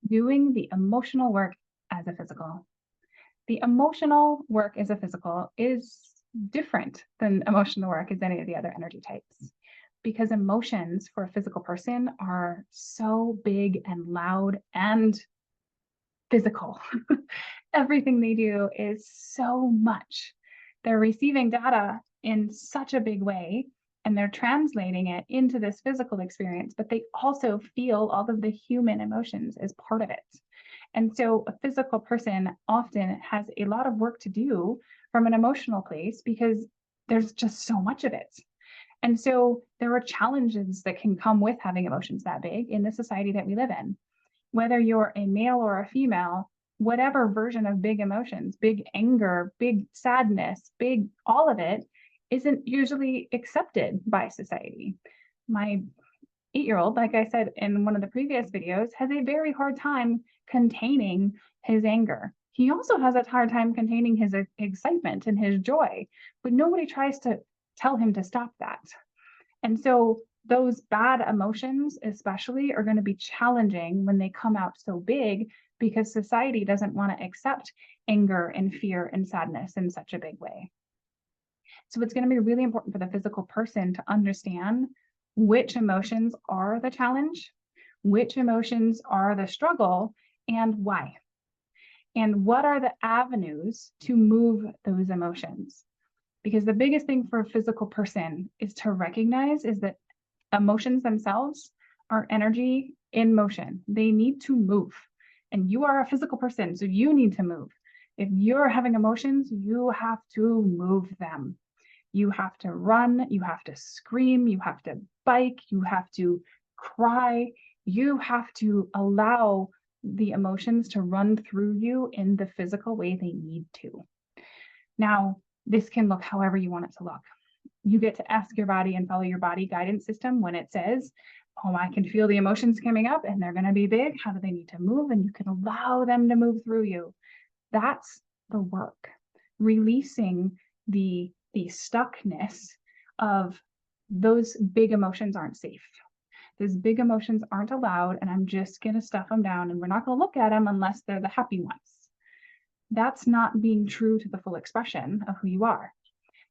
doing the emotional work as a physical. The emotional work as a physical is different than emotional work as any of the other energy types because emotions for a physical person are so big and loud and physical. Everything they do is so much. They're receiving data in such a big way and they're translating it into this physical experience, but they also feel all of the human emotions as part of it. And so a physical person often has a lot of work to do from an emotional place because there's just so much of it. And so there are challenges that can come with having emotions that big in the society that we live in. Whether you're a male or a female, whatever version of big emotions, big anger, big sadness, big all of it, isn't usually accepted by society. My 8-year-old, like I said in one of the previous videos, has a very hard time containing his anger. He also has a hard time containing his excitement and his joy, but nobody tries to tell him to stop that. And so those bad emotions, especially, are going to be challenging when they come out so big because society doesn't want to accept anger and fear and sadness in such a big way. So it's going to be really important for the physical person to understand which emotions are the challenge, which emotions are the struggle, and why. And what are the avenues to move those emotions? Because the biggest thing for a physical person is to recognize is that emotions themselves are energy in motion. They need to move. And you are a physical person, so you need to move. If you're having emotions, you have to move them. You have to run, you have to scream, you have to bike, you have to cry, you have to allow the emotions to run through you in the physical way they need to. Now, this can look however you want it to look. You get to ask your body and follow your body guidance system when it says, oh, I can feel the emotions coming up and they're going to be big. How do they need to move? And you can allow them to move through you. That's the work. Releasing the stuckness of those big emotions aren't safe. Those big emotions aren't allowed, and I'm just going to stuff them down, and we're not going to look at them unless they're the happy ones. That's not being true to the full expression of who you are.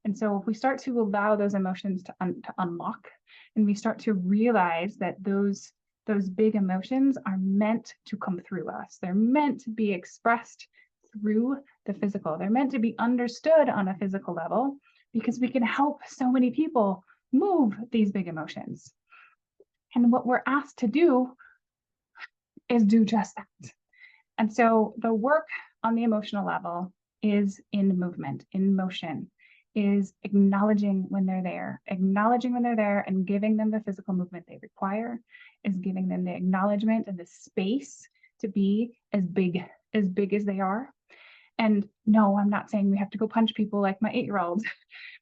And so if we start to allow those emotions to unlock, and we start to realize that those big emotions are meant to come through us, they're meant to be expressed through the physical, they're meant to be understood on a physical level, because we can help so many people move these big emotions. And what we're asked to do is do just that. And so the work on the emotional level is in movement, in motion, is acknowledging when they're there, and giving them the physical movement they require, is giving them the acknowledgement and the space to be as big as they are. And no, I'm not saying we have to go punch people like my 8-year-old,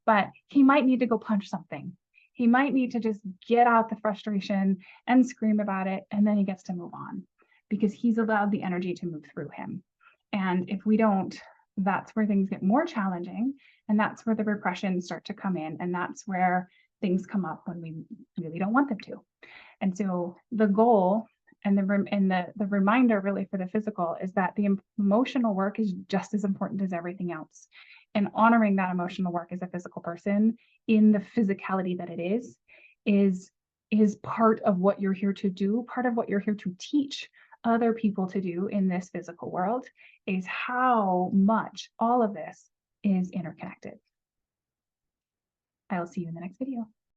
but he might need to go punch something. He might need to just get out the frustration and scream about it, and then he gets to move on because he's allowed the energy to move through him. And if we don't, that's where things get more challenging, and that's where the repressions start to come in, and that's where things come up when we really don't want them to. And so the goal and the reminder really for the physical is that the emotional work is just as important as everything else. And honoring that emotional work as a physical person in the physicality that it is part of what you're here to do, part of what you're here to teach other people to do in this physical world, is how much all of this is interconnected. I will see you in the next video.